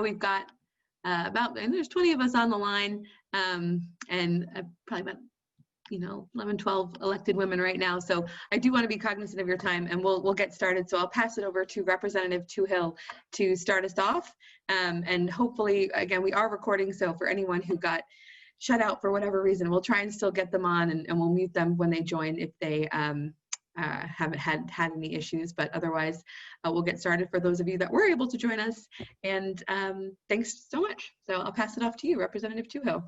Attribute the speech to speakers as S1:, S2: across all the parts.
S1: we've got and there's 20 of us on the line, and probably about 11, 12 elected women right now. So I do want to be cognizant of your time, and we'll get started. So I'll pass it over to Representative Toohill to start us off. And hopefully, again, we are recording. So for anyone who got shut out for whatever reason, we'll try and still get them on, and we'll mute them when they join if they haven't had any issues. But otherwise, we'll get started for those of you that were able to join us. And thanks so much. So I'll pass it off to you, Representative Toohill.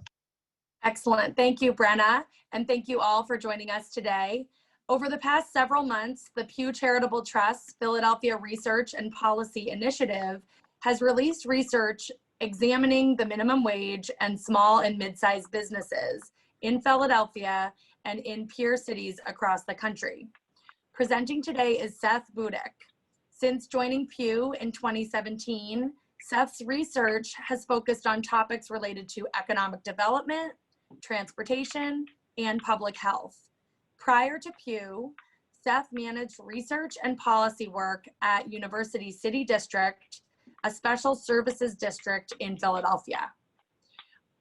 S2: Excellent. Thank you, Brenna, and thank you all for joining us today. Over the past several months, the Pew Charitable Trusts Philadelphia Research and Policy Initiative has released research examining the minimum wage and small and mid-sized businesses in Philadelphia and in peer cities across the country. Presenting today is Seth Budick. Since joining Pew in 2017, Seth's research has focused on topics related to economic development, transportation, and public health. Prior to Pew, Seth managed research and policy work at University City District, a special services district in Philadelphia.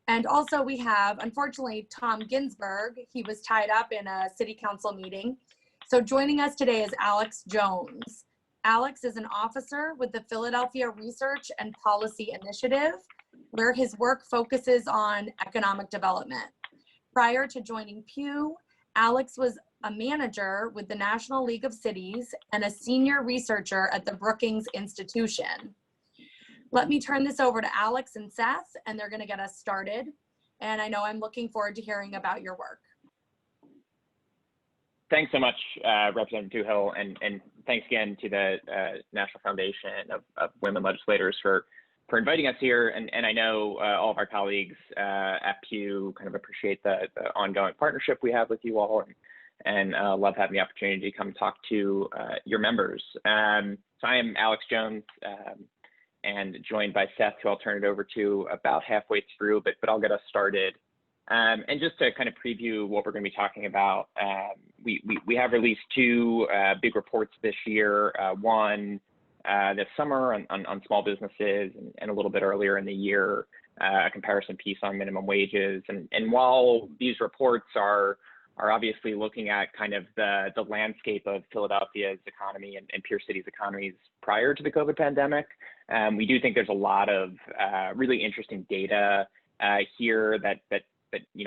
S2: And also we have, unfortunately, Tom Ginsberg. He was tied up in a city council meeting. So joining us today is Alex Jones. Alex is an officer with the Philadelphia Research and Policy Initiative, where his work focuses on economic development. Prior to joining Pew, Alex was a manager with the National League of Cities and a senior researcher at the Brookings Institution. Let me turn this over to Alex and Seth, and they're going to get us started. And I know I'm looking forward to hearing about your work.
S3: Thanks so much, Representative Toohill, and thanks again to the National Foundation of Women Legislators for inviting us here. And I know all of our colleagues at Pew kind of appreciate the ongoing partnership we have with you all, and love having the opportunity to come talk to your members. So I am Alex Jones, and joined by Seth, who I'll turn it over to about halfway through, but I'll get us started. And just to kind of preview what we're going to be talking about, we have released two big reports this year. One this summer on small businesses, and a little bit earlier in the year, a comparison piece on minimum wages. And while these reports are obviously looking at kind of the landscape of Philadelphia's economy and peer cities' economies prior to the COVID pandemic, we do think there's a lot of really interesting data here that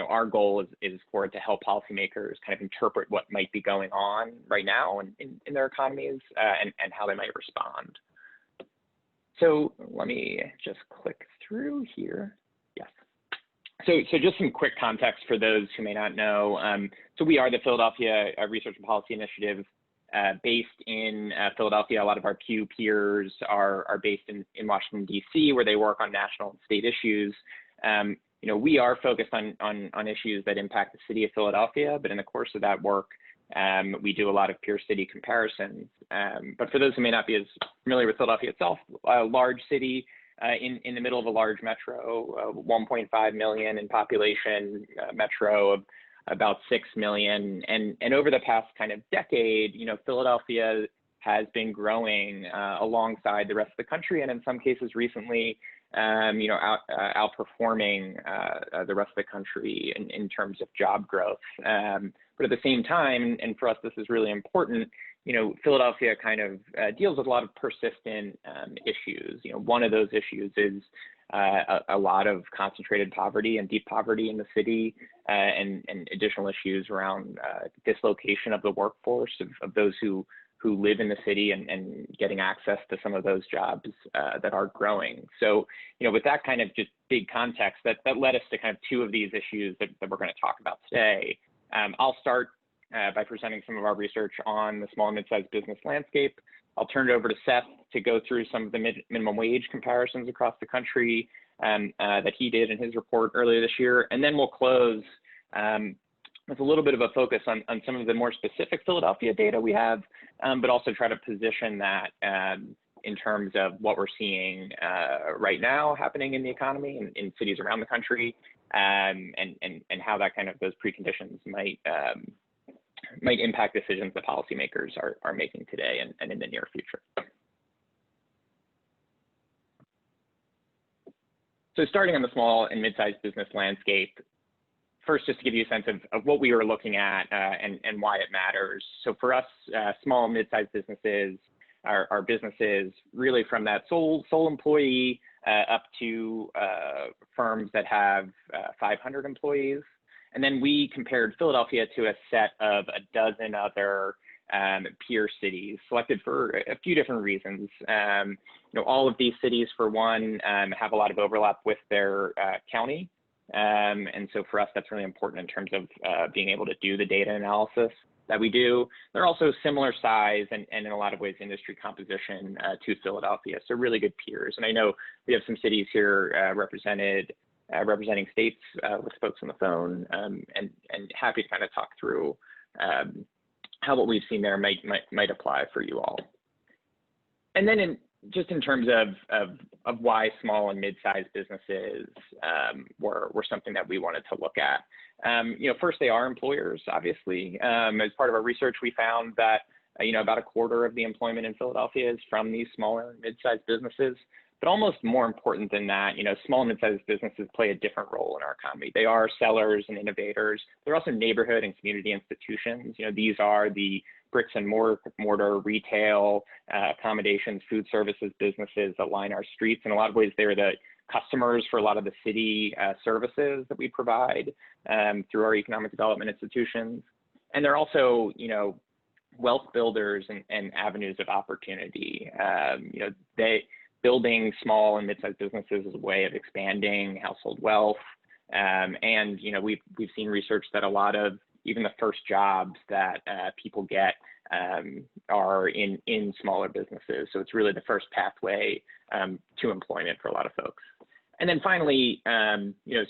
S3: our goal is for it to help policymakers kind of interpret what might be going on right now in their economies, and how they might respond. So let me just click through here. Yes. So just some quick context for those who may not know. So we are the Philadelphia Research and Policy Initiative, based in Philadelphia. A lot of our Pew peers are based in Washington, D.C., where they work on national and state issues. We are focused on issues that impact the city of Philadelphia, but in the course of that work, we do a lot of peer city comparisons. But for those who may not be as familiar with Philadelphia itself, a large city in the middle of a large metro, 1.5 million in population, metro of about 6 million. And over the past kind of decade, Philadelphia has been growing alongside the rest of the country, and in some cases recently, outperforming the rest of the country in terms of job growth. But at the same time, and for us this is really important, Philadelphia kind of deals with a lot of persistent issues. One of those issues is a lot of concentrated poverty and deep poverty in the city, and additional issues around dislocation of the workforce of those who live in the city and getting access to some of those jobs that are growing. So, with that kind of just big context, that led us to kind of two of these issues that we're going to talk about today. I'll start by presenting some of our research on the small and mid-sized business landscape. I'll turn it over to Seth to go through some of the minimum wage comparisons across the country that he did in his report earlier this year. And then we'll close with a little bit of a focus on some of the more specific Philadelphia data we have, but also try to position that in terms of what we're seeing right now happening in the economy in cities around the country, and how that kind of those preconditions might impact decisions that policymakers are making today and in the near future. So starting on the small and mid-sized business landscape, first, just to give you a sense of what we were looking at and why it matters. So for us, small and mid-sized businesses are businesses really from that sole employee up to firms that have 500 employees. And then we compared Philadelphia to a set of a dozen other peer cities selected for a few different reasons. All of these cities, for one, have a lot of overlap with their county. And so for us, that's really important in terms of being able to do the data analysis that we do. They're also similar size and in a lot of ways industry composition to Philadelphia, so really good peers. And I know we have some cities here representing states with folks on the phone, and happy to kind of talk through how what we've seen there might apply for you all. And then just in terms of why small and mid-sized businesses were something that we wanted to look at. First, they are employers, obviously. As part of our research, we found that about a quarter of the employment in Philadelphia is from these smaller and mid-sized businesses. But almost more important than that, small and mid-sized businesses play a different role in our economy. They are sellers and innovators. They're also neighborhood and community institutions. These are the bricks and mortar, retail, accommodations, food services businesses that line our streets. In a lot of ways, they're the customers for a lot of the city services that we provide through our economic development institutions. And they're also, wealth builders and avenues of opportunity. Building small and mid-sized businesses is a way of expanding household wealth. And we've seen research that a lot of even the first jobs that people get are in smaller businesses. So it's really the first pathway to employment for a lot of folks. And then finally,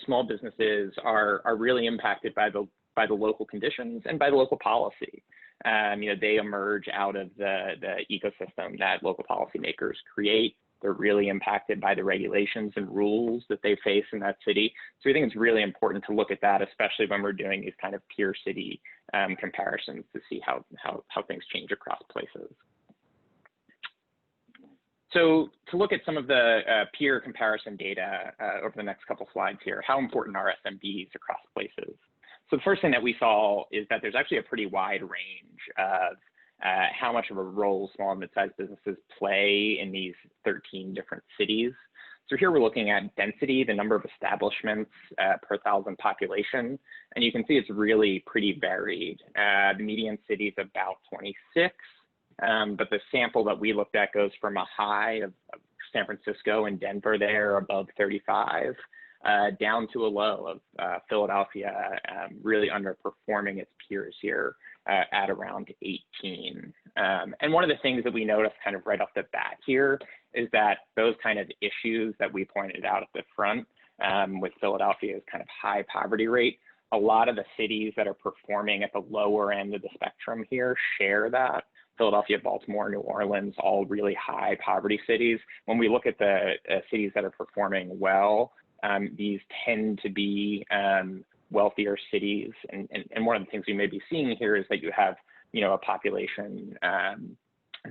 S3: small businesses are really impacted by the local conditions and by the local policy. They emerge out of the ecosystem that local policymakers create. They're really impacted by the regulations and rules that they face in that city. So we think it's really important to look at that, especially when we're doing these kind of peer city comparisons to see how things change across places. So to look at some of the peer comparison data over the next couple slides here, how important are SMBs across places? So the first thing that we saw is that there's actually a pretty wide range of how much of a role small and mid-sized businesses play in these 13 different cities. So here we're looking at density, the number of establishments per thousand population, and you can see it's really pretty varied. The median city is about 26, but the sample that we looked at goes from a high of San Francisco and Denver there above 35, down to a low of Philadelphia, really underperforming its peers here at around 18. And one of the things that we noticed kind of right off the bat here is that those kind of issues that we pointed out at the front with Philadelphia's kind of high poverty rate, a lot of the cities that are performing at the lower end of the spectrum here share that. Philadelphia, Baltimore, New Orleans, all really high poverty cities. When we look at the cities that are performing well, these tend to be wealthier cities. And one of the things we may be seeing here is that you have, a population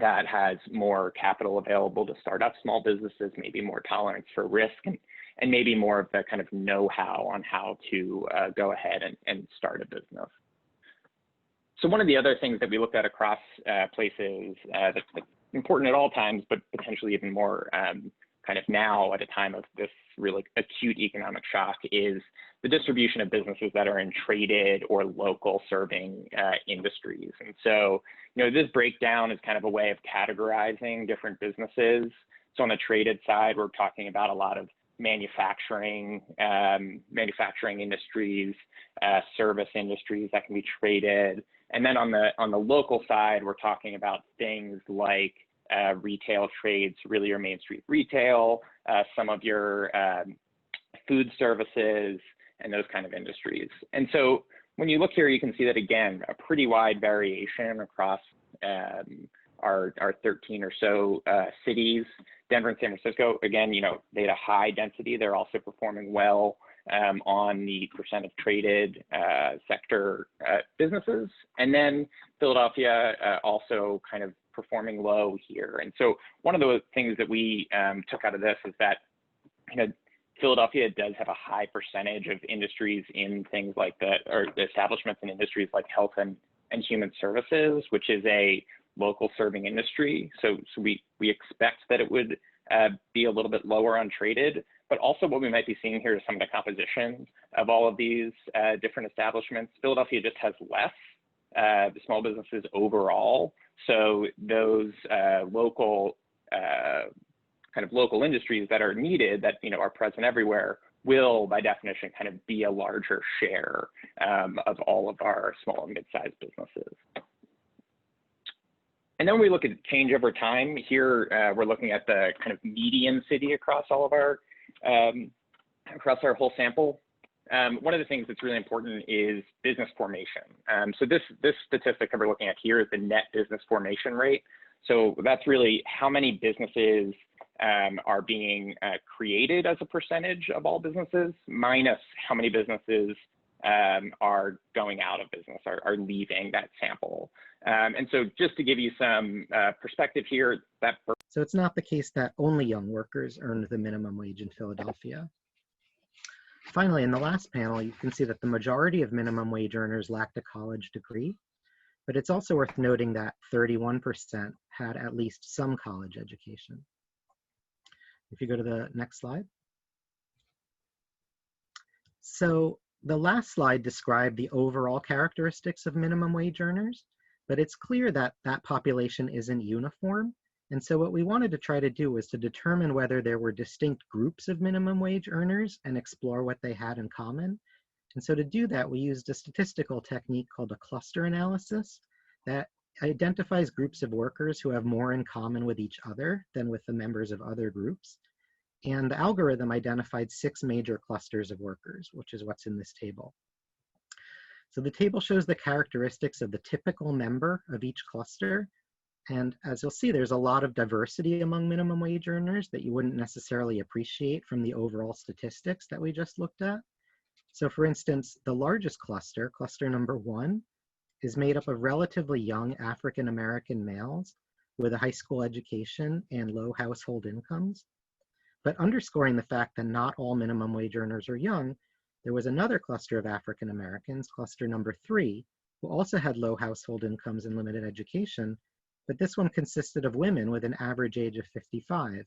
S3: that has more capital available to start up small businesses, maybe more tolerance for risk, and maybe more of the kind of know-how on how to go ahead and start a business. So one of the other things that we looked at across places that's important at all times, but potentially even more kind of now at a time of this really acute economic shock, is the distribution of businesses that are in traded or local serving industries. And so, this breakdown is kind of a way of categorizing different businesses. So on the traded side, we're talking about a lot of manufacturing industries, service industries that can be traded. And then on the local side, we're talking about things like retail trades, really your Main Street retail, some of your food services, and those kind of industries. And so when you look here, you can see that, again, a pretty wide variation across our 13 or so cities. Denver and San Francisco, again, they had a high density. They're also performing well on the percent of traded sector businesses. And then Philadelphia also kind of performing low here. And so one of the things that we took out of this is that Philadelphia does have a high percentage of industries in things like or establishments in industries like health and human services, which is a local serving industry. So we expect that it would be a little bit lower untraded, but also what we might be seeing here is some of the compositions of all of these different establishments. Philadelphia just has less small businesses overall. So those local kind of local industries that are needed, that are present everywhere, will by definition kind of be a larger share of all of our small and mid-sized businesses. And then when we look at change over time, here we're looking at the kind of median city across all of our across our whole sample. One of the things that's really important is business formation. So this statistic that we're looking at here is the net business formation rate. So that's really how many businesses are being created as a percentage of all businesses, minus how many businesses are going out of business, are leaving that sample. And so just to give you some perspective here,
S4: so it's not the case that only young workers earn the minimum wage in Philadelphia. Finally, in the last panel, you can see that the majority of minimum wage earners lacked a college degree, but it's also worth noting that 31% had at least some college education. If you go to the next slide. So the last slide described the overall characteristics of minimum wage earners, but it's clear that that population isn't uniform. And so what we wanted to try to do was to determine whether there were distinct groups of minimum wage earners and explore what they had in common. And so to do that, we used a statistical technique called a cluster analysis that identifies groups of workers who have more in common with each other than with the members of other groups. And the algorithm identified 6 major clusters of workers, which is what's in this table. So the table shows the characteristics of the typical member of each cluster. And as you'll see, there's a lot of diversity among minimum wage earners that you wouldn't necessarily appreciate from the overall statistics that we just looked at. So for instance, the largest cluster, cluster number 1, is made up of relatively young African-American males with a high school education and low household incomes. But underscoring the fact that not all minimum wage earners are young, there was another cluster of African Americans, cluster number 3, who also had low household incomes and limited education, but this one consisted of women with an average age of 55,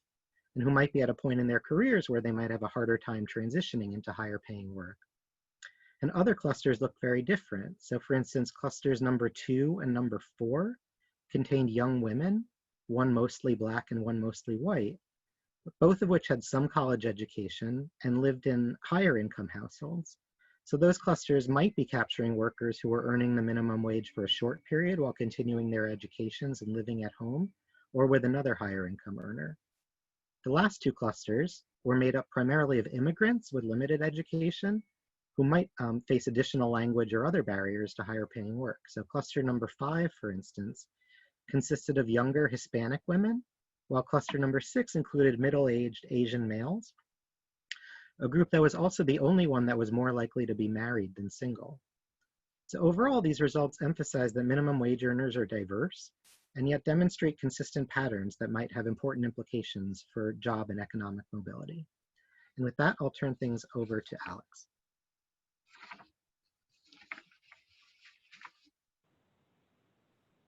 S4: and who might be at a point in their careers where they might have a harder time transitioning into higher paying work. And other clusters look very different. So for instance, clusters number 2 and number 4 contained young women, one mostly Black and one mostly white, both of which had some college education and lived in higher income households. So those clusters might be capturing workers who were earning the minimum wage for a short period while continuing their educations and living at home, or with another higher income earner. The last 2 clusters were made up primarily of immigrants with limited education who might face additional language or other barriers to higher paying work. So cluster number 5, for instance, consisted of younger Hispanic women, while cluster number 6 included middle-aged Asian males, a group that was also the only one that was more likely to be married than single. So overall, these results emphasize that minimum wage earners are diverse, and yet demonstrate consistent patterns that might have important implications for job and economic mobility. And with that, I'll turn things over to Alex.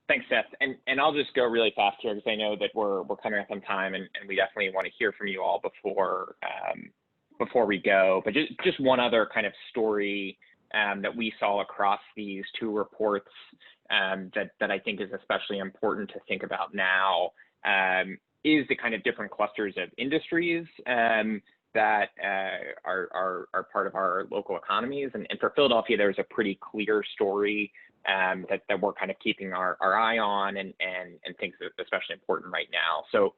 S3: Thanks, Seth. And I'll just go really fast here because I know that we're coming up on time, and we definitely want to hear from you all before we go. But just one other kind of story that we saw across these 2 reports that I think is especially important to think about now is the kind of different clusters of industries that are part of our local economies. And for Philadelphia, there's a pretty clear story that we're kind of keeping our eye on and think is especially important right now. So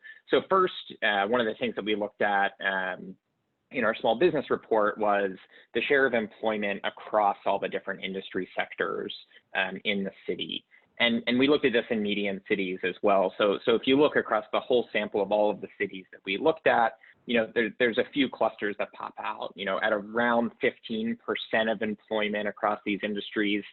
S3: first, one of the things that we looked at in our small business report was the share of employment across all the different industry sectors in the city. And we looked at this in median cities as well. So if you look across the whole sample of all of the cities that we looked at, there's a few clusters that pop out, at around 15% of employment across these industries,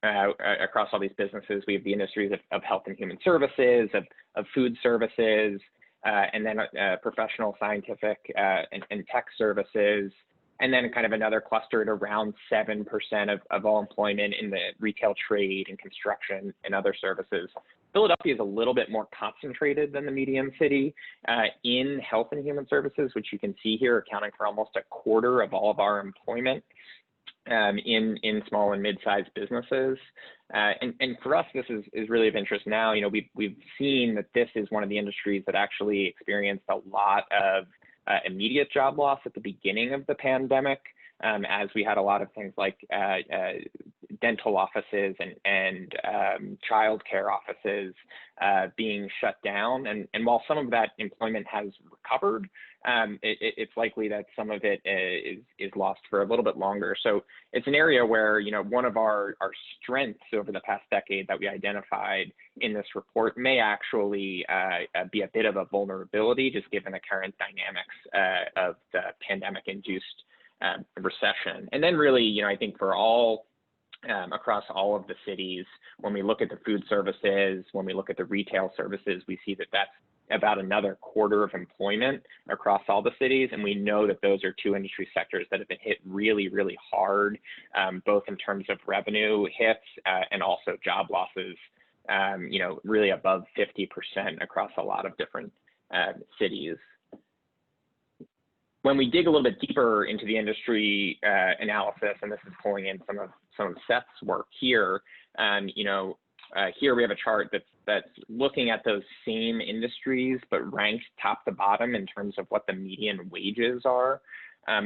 S3: across all these businesses. We have the industries of health and human services, of food services, and then professional, scientific, and tech services, and then kind of another cluster at around 7% of all employment in the retail trade and construction and other services. Philadelphia is a little bit more concentrated than the median city in health and human services, which you can see here, accounting for almost a quarter of all of our employment in small and mid-sized businesses. And for us, this is really of interest now. You know, we've seen that this is one of the industries that actually experienced a lot of immediate job loss at the beginning of the pandemic, as we had a lot of things like dental offices and childcare offices being shut down. And while some of that employment has recovered, it's likely that some of it is lost for a little bit longer. So it's an area where, you know, one of our strengths over the past decade that we identified in this report may actually be a bit of a vulnerability, just given the current dynamics of the pandemic-induced recession. And then really, you know, I think for all across all of the cities, when we look at the food services, when we look at the retail services, we see that that's about another quarter of employment across all the cities. And we know that those are two industry sectors that have been hit really, really hard, both in terms of revenue hits and also job losses, you know, really above 50% across a lot of different cities. When we dig a little bit deeper into the industry analysis, and this is pulling in some of Seth's work here, you know, here we have a chart that's looking at those same industries, but ranked top to bottom in terms of what the median wages are.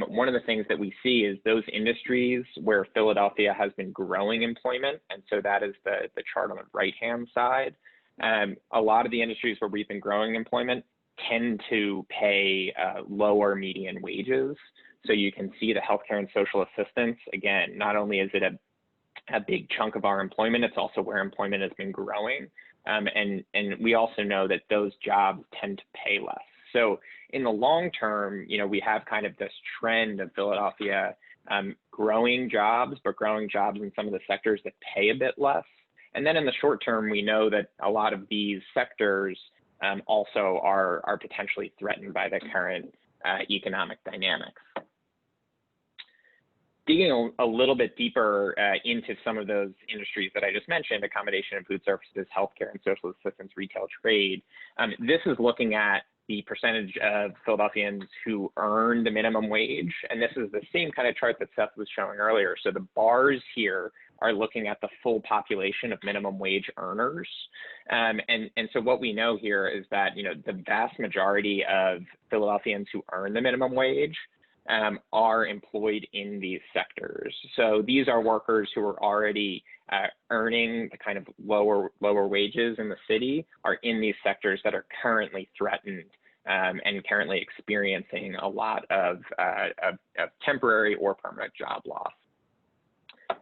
S3: One of the things that we see is those industries where Philadelphia has been growing employment, and so that is the chart on the right-hand side. A lot of the industries where we've been growing employment tend to pay lower median wages. So you can see the healthcare and social assistance. Again, not only is it a big chunk of our employment, it's also where employment has been growing. And we also know that those jobs tend to pay less. So in the long term, you know, we have kind of this trend of Philadelphia growing jobs, but growing jobs in some of the sectors that pay a bit less. And then in the short term, we know that a lot of these sectors also are potentially threatened by the current economic dynamics. Digging a little bit deeper into some of those industries that I just mentioned, accommodation and food services, healthcare and social assistance, retail trade, this is looking at the percentage of Philadelphians who earn the minimum wage. And this is the same kind of chart that Seth was showing earlier. So the bars here are looking at the full population of minimum wage earners. And so what we know here is that, you know, the vast majority of Philadelphians who earn the minimum wage are employed in these sectors. So these are workers who are already earning the kind of lower wages in the city, are in these sectors that are currently threatened and currently experiencing a lot of temporary or permanent job loss.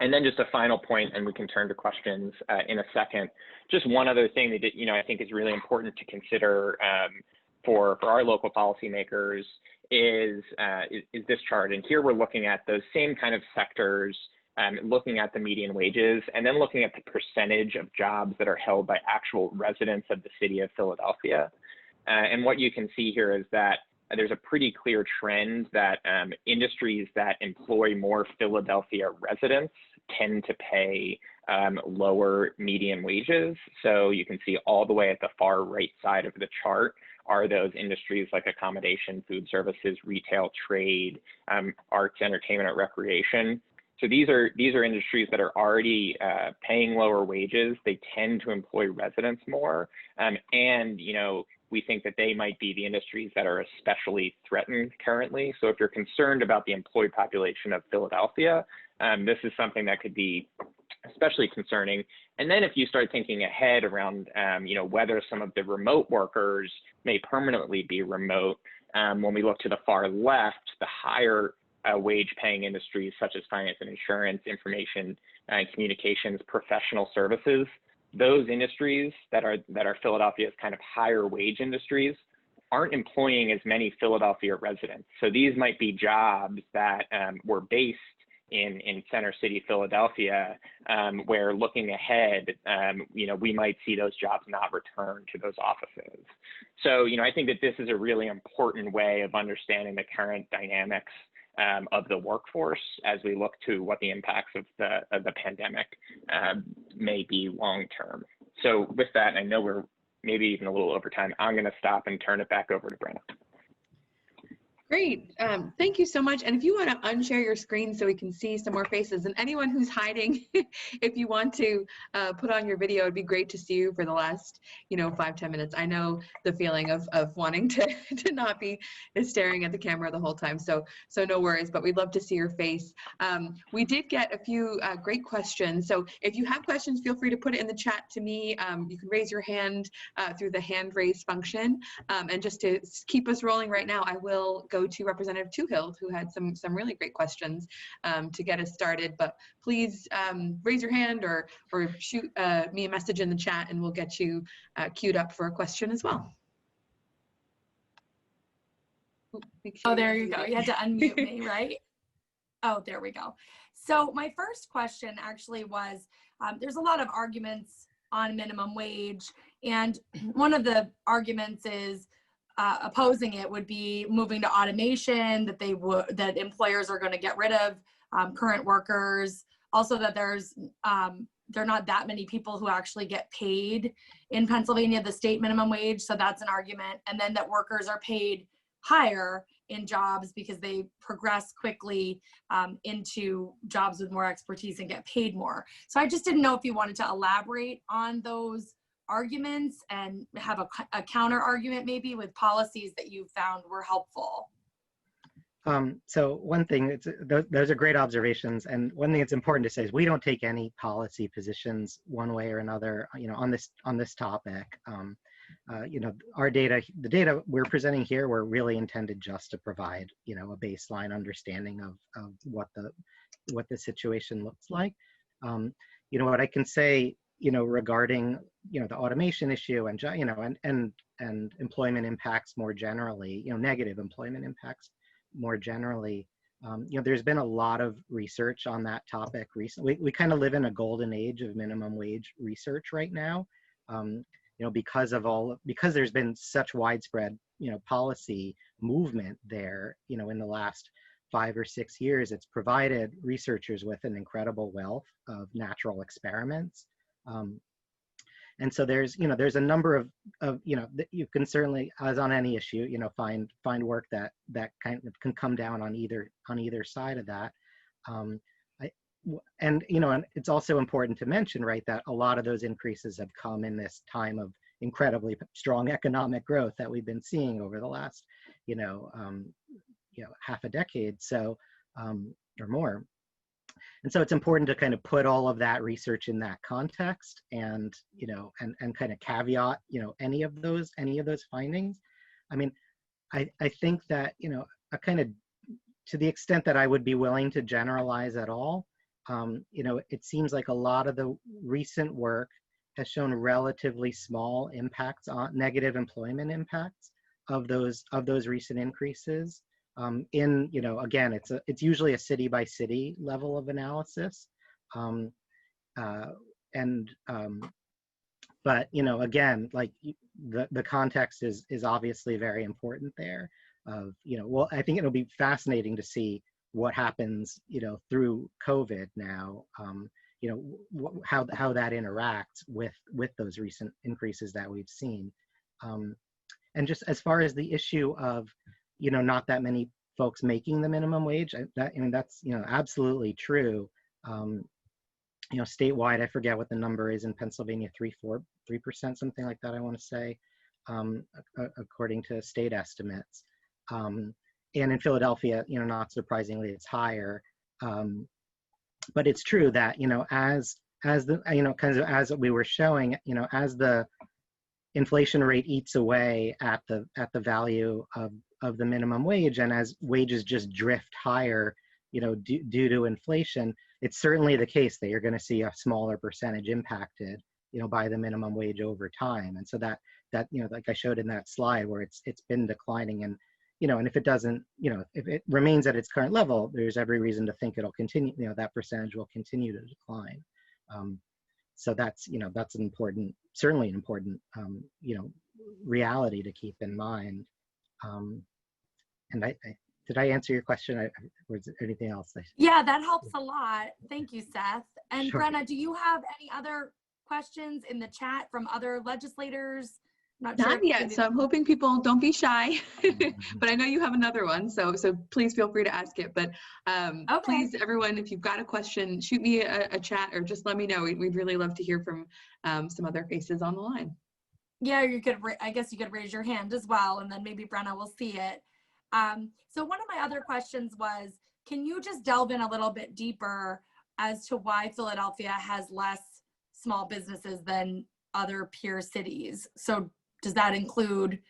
S3: And then just a final point, and we can turn to questions in a second. Just one other thing that, you know, I think is really important to consider for our local policymakers is this chart. And here we're looking at those same kind of sectors, looking at the median wages, and then looking at the percentage of jobs that are held by actual residents of the city of Philadelphia. And what you can see here is that there's a pretty clear trend that industries that employ more Philadelphia residents tend to pay lower median wages. So you can see all the way at the far right side of the chart are those industries like accommodation, food services, retail, trade, arts, entertainment, and recreation. So these are industries that are already paying lower wages. They tend to employ residents more, and you know, we think that they might be the industries that are especially threatened currently. So if you're concerned about the employed population of Philadelphia, this is something that could be especially concerning. And then if you start thinking ahead around, you know, whether some of the remote workers may permanently be remote, when we look to the far left, the higher wage paying industries such as finance and insurance, information and communications, professional services, those industries that are Philadelphia's kind of higher wage industries aren't employing as many Philadelphia residents. So these might be jobs that were based in Center City, Philadelphia, where looking ahead, we might see those jobs not return to those offices. So, I think that this is a really important way of understanding the current dynamics of the workforce as we look to what the impacts of the pandemic may be long term. So with that, I know we're maybe even a little over time. I'm going to stop and turn it back over to Brenna.
S1: Great. Thank you so much. And if you want to unshare your screen so we can see some more faces, and anyone who's hiding, if you want to put on your video, it'd be great to see you for the last, 5-10 minutes. I know the feeling of wanting to not be staring at the camera the whole time. So no worries, but we'd love to see your face. We did get a few great questions. So if you have questions, feel free to put it in the chat to me. You can raise your hand through the hand raise function. And just to keep us rolling right now, I will go to Representative Toohill, who had some really great questions to get us started. But please raise your hand or shoot me a message in the chat, and we'll get you queued up for a question as well.
S2: Oh, there you go. You had to unmute me, right? Oh, there we go. So my first question actually was, there's a lot of arguments on minimum wage, and one of the arguments is opposing it would be moving to automation, that employers are going to get rid of current workers. Also that there are not that many people who actually get paid in Pennsylvania the state minimum wage, so that's an argument. And then that workers are paid higher in jobs because they progress quickly into jobs with more expertise and get paid more. So I just didn't know if you wanted to elaborate on those arguments and have a counter argument maybe with policies that you found were helpful.
S4: So one thing, those are great observations, and one thing that's important to say is we don't take any policy positions one way or another, on this topic. Our data, the data we're presenting here, were really intended just to provide, a baseline understanding of what the situation looks like. What I can say, regarding, the automation issue and employment impacts more generally, negative employment impacts more generally, there's been a lot of research on that topic recently. We kind of live in a golden age of minimum wage research right now, because there's been such widespread, policy movement there, in the last 5 or 6 years. It's provided researchers with an incredible wealth of natural experiments. And so there's a number of you can certainly, as on any issue, find work that kind of can come down on either side of that. And it's also important to mention, right, that a lot of those increases have come in this time of incredibly strong economic growth that we've been seeing over the last, half a decade, so or more. And so it's important to kind of put all of that research in that context, and and kind of caveat any of those findings. I mean, I think that a kind of, to the extent that I would be willing to generalize at all, it seems like a lot of the recent work has shown relatively small impacts on negative employment impacts of those recent increases. Again, it's usually a city by city level of analysis, but again, like the context is obviously very important there. Well, I think it'll be fascinating to see what happens, through COVID now. How that interacts with those recent increases that we've seen, and just as far as the issue of not that many folks making the minimum wage, that's absolutely true. Statewide, I forget what the number is in Pennsylvania, 3%, something like that, I want to say, according to state estimates. And in Philadelphia, not surprisingly, it's higher. But it's true that as we were showing, as the inflation rate eats away at the value of the minimum wage, and as wages just drift higher, due to inflation, it's certainly the case that you're going to see a smaller percentage impacted, by the minimum wage over time. And so that like I showed in that slide, where it's been declining, and and if it doesn't, if it remains at its current level, there's every reason to think it'll continue, that percentage will continue to decline. So that's, that's an important, certainly an important, reality to keep in mind. And did I answer your question? Was there anything else?
S2: Yeah, that helps a lot. Thank you, Seth. And
S4: Sure.
S2: Brenna, do you have any other questions in the chat from other legislators?
S1: Not yet, so I'm hoping people don't be shy, but I know you have another one, so please feel free to ask it. But
S2: Okay.
S1: Please, everyone, if you've got a question, shoot me a chat or just let me know. We'd really love to hear from some other faces on the line.
S2: Yeah, you could. I guess you could raise your hand as well, and then maybe Brenna will see it. So one of my other questions was, can you just delve in a little bit deeper as to why Philadelphia has less small businesses than other peer cities? So does that include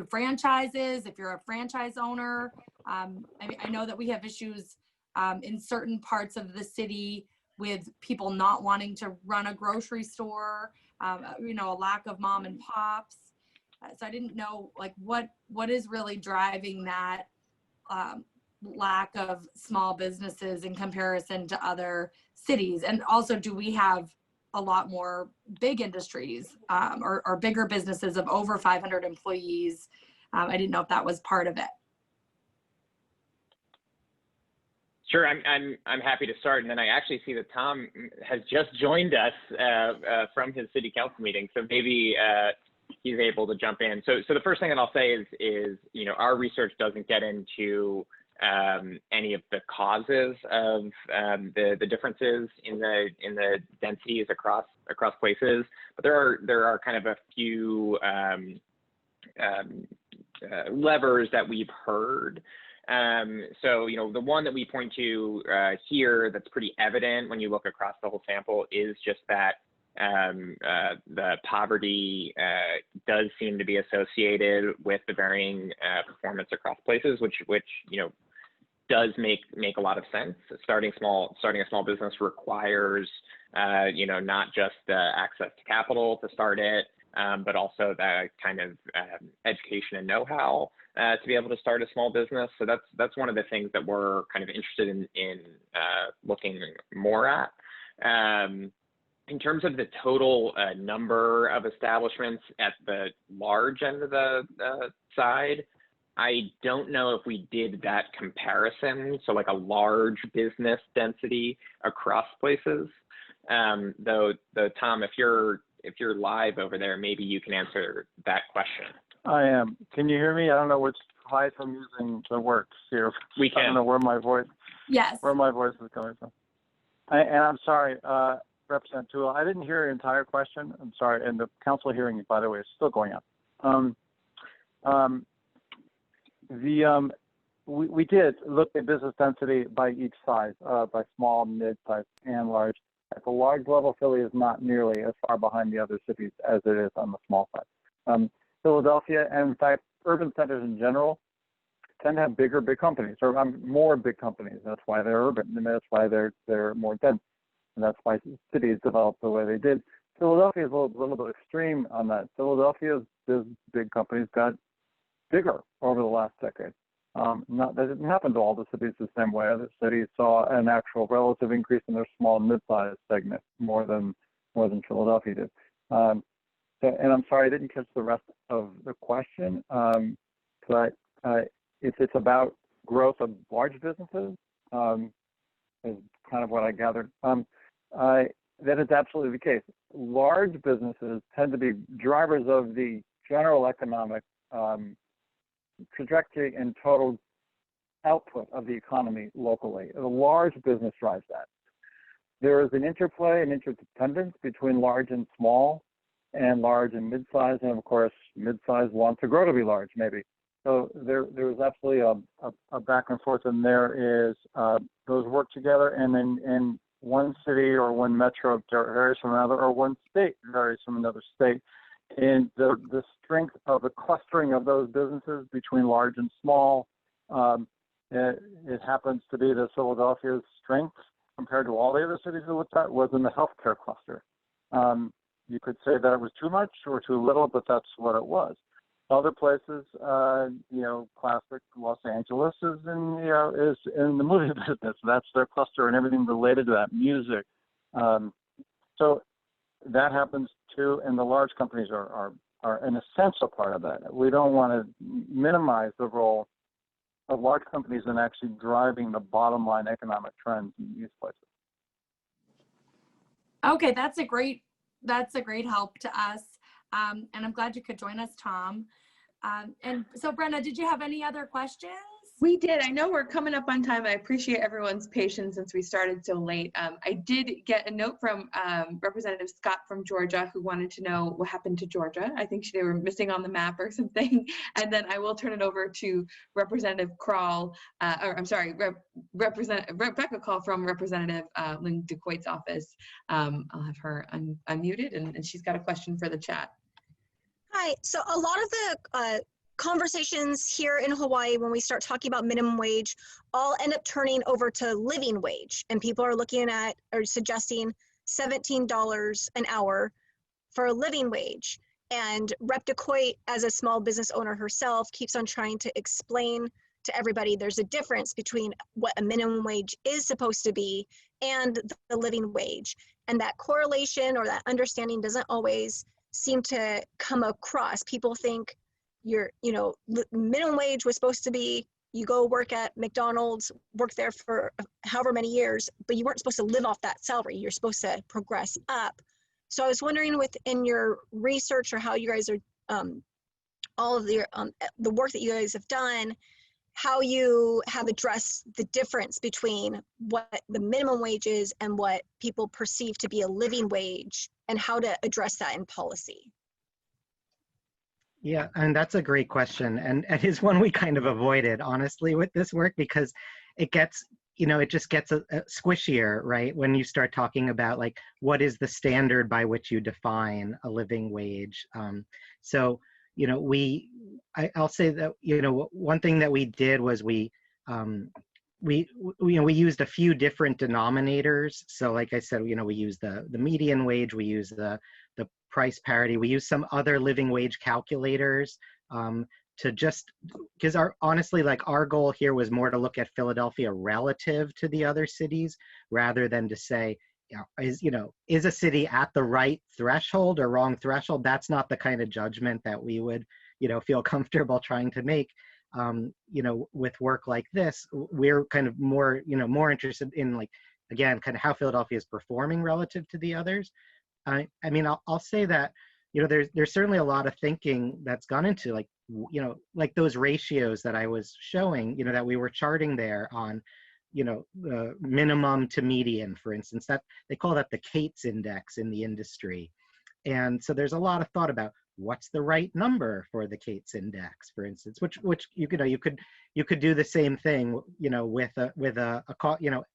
S2: franchises? If you're a franchise owner, I know that we have issues in certain parts of the city with people not wanting to run a grocery store, a lack of mom and pops. So I didn't know, like, what is really driving that lack of small businesses in comparison to other cities? And also, do we have a lot more big industries or bigger businesses of over 500 employees? I didn't know if that was part of it.
S3: Sure, I'm happy to start, and then I actually see that Tom has just joined us from his city council meeting, so maybe he's able to jump in. So the first thing that I'll say is our research doesn't get into any of the causes of the differences in the densities across places, but there are kind of a few levers that we've heard. So the one that we point to here that's pretty evident when you look across the whole sample is just that the poverty does seem to be associated with the varying performance across places, which does make a lot of sense. Starting a small business requires not just access to capital to start it, but also the kind of education and know-how to be able to start a small business. So that's one of the things that we're kind of interested in looking more at. In terms of the total number of establishments at the large end of the side, I don't know if we did that comparison, so like a large business density across places. Though Tom, if you're live over there, maybe you can answer that question.
S5: I am. Can you hear me? I don't know which device I'm using that works here.
S3: We can.
S5: I don't know where my voice.
S2: Yes.
S5: Where my voice is coming from. And I'm sorry, Representative Toole, I didn't hear your entire question. I'm sorry, and the council hearing, by the way, is still going on. We did look at business density by each size, by small, mid-size, and large. At the large level, Philly is not nearly as far behind the other cities as it is on the small side. Philadelphia, and in fact, urban centers in general, tend to have big companies, or more big companies. That's why they're urban, and that's why they're more dense, and that's why cities developed the way they did. Philadelphia is a little bit extreme on that. Philadelphia's big companies got bigger over the last decade. That didn't happen to all the cities the same way. Other cities saw an actual relative increase in their small and mid-sized segment more than Philadelphia did. And I'm sorry, I didn't catch the rest of the question, but if it's about growth of large businesses, is kind of what I gathered. That is absolutely the case. Large businesses tend to be drivers of the general economic trajectory and total output of the economy locally. A large business drives that. There is an interplay and interdependence between large and small, and large and mid-size, and of course, mid-size want to grow to be large, maybe. So there is absolutely a back and forth, and there is those work together, and then in one city or one metro varies from another, or one state varies from another state. And the strength of the clustering of those businesses between large and small, it happens to be that Philadelphia's strength compared to all the other cities we looked at was in the healthcare cluster. You could say that it was too much or too little, but that's what it was. Other places, classic Los Angeles is is in the movie business. That's their cluster and everything related to that, music. So that happens too, and the large companies are an essential part of that. We don't want to minimize the role of large companies in actually driving the bottom line economic trends in these places.
S2: Okay, that's a great help to us. And I'm glad you could join us, Tom. And so Brenna, did you have any other questions?
S1: We did. I know we're coming up on time. I appreciate everyone's patience since we started so late. I did get a note from Representative Scott from Georgia, who wanted to know what happened to Georgia. I think they were missing on the map or something. And then I will turn it over to Representative Krall, Representative Rebecca Krall from Representative Lynn DeQuoit's office. I'll have her unmuted, and she's got a question for the chat.
S6: Hi. So a lot of the conversations here in Hawaii, when we start talking about minimum wage, all end up turning over to living wage. And people are looking at or suggesting $17 an hour for a living wage. And Rep. DeQuoit, as a small business owner herself, keeps on trying to explain to everybody there's a difference between what a minimum wage is supposed to be and the living wage. And that correlation or that understanding doesn't always seem to come across. People think minimum wage was supposed to be, you go work at McDonald's, work there for however many years, but you weren't supposed to live off that salary. You're supposed to progress up. So I was wondering, within your research or how you guys are, all of the work that you guys have done, how you have addressed the difference between what the minimum wage is and what people perceive to be a living wage, and how to address that in policy.
S4: Yeah, and that's a great question. And it is one we kind of avoided, honestly, with this work, because it gets, it just gets a squishier, right? When you start talking about like, what is the standard by which you define a living wage? I'll say that, one thing that we did was we used a few different denominators. So like I said, we use the median wage, we use the price parity, we use some other living wage calculators to just, because honestly, like our goal here was more to look at Philadelphia relative to the other cities, rather than to say, is a city at the right threshold or wrong threshold? That's not the kind of judgment that we would, feel comfortable trying to make. With work like this, we're kind of more interested in, like, again, kind of how Philadelphia is performing relative to the others. I'll say that, there's certainly a lot of thinking that's gone into, like those ratios that I was showing, that we were charting there on, the minimum to median, for instance, that they call that the Cates index in the industry. And so there's a lot of thought about what's the right number for the Cates index, for instance, which you could do the same thing, with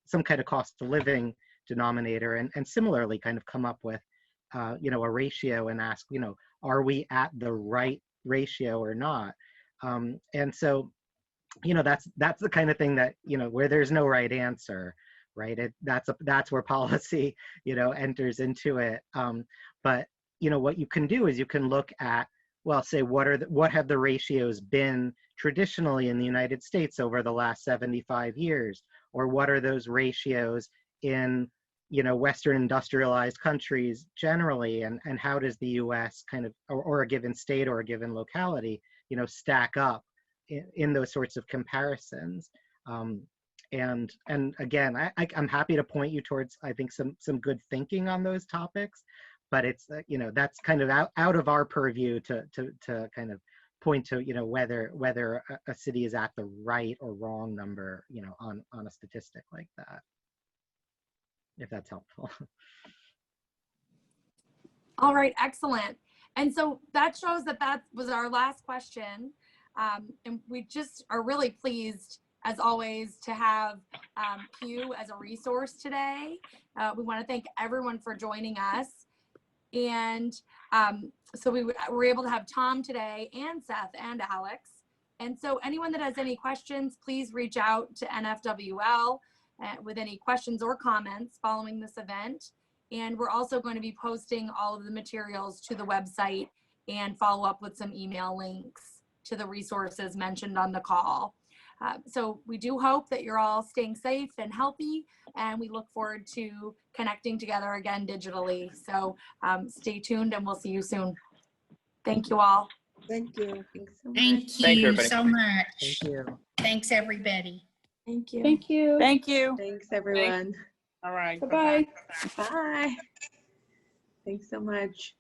S4: some kind of cost of living denominator, and similarly kind of come up with, a ratio and ask, are we at the right ratio or not? And so, that's the kind of thing that, where there's no right answer, right? That's where policy, enters into it. But, what you can do is you can look at, well, say, what have the ratios been traditionally in the United States over the last 75 years? Or what are those ratios in, Western industrialized countries generally? And how does the US kind of, or a given state or a given locality, stack up in those sorts of comparisons? And again, I'm happy to point you towards, I think, some good thinking on those topics, but it's, that's kind of out of our purview to kind of point to, whether a city is at the right or wrong number, on a statistic like that, if that's helpful.
S2: All right, excellent. And so that shows that was our last question. And we just are really pleased, as always, to have Pew as a resource today. We want to thank everyone for joining us. And so we were able to have Tom today, and Seth, and Alex. And so anyone that has any questions, please reach out to NFWL with any questions or comments following this event. And we're also going to be posting all of the materials to the website and follow up with some email links to the resources mentioned on the call. So we do hope that you're all staying safe and healthy, and we look forward to connecting together again digitally. So stay tuned and we'll see you soon. Thank you all.
S1: Thank you. Thanks so much.
S7: Thank
S3: Thanks,
S7: you
S3: everybody.
S7: so much.
S4: Thank you.
S7: Thanks, everybody.
S2: Thank you.
S8: Thank you.
S9: Thank you.
S1: Thanks, everyone.
S9: All right.
S8: Bye-bye.
S1: Bye. Thanks so much.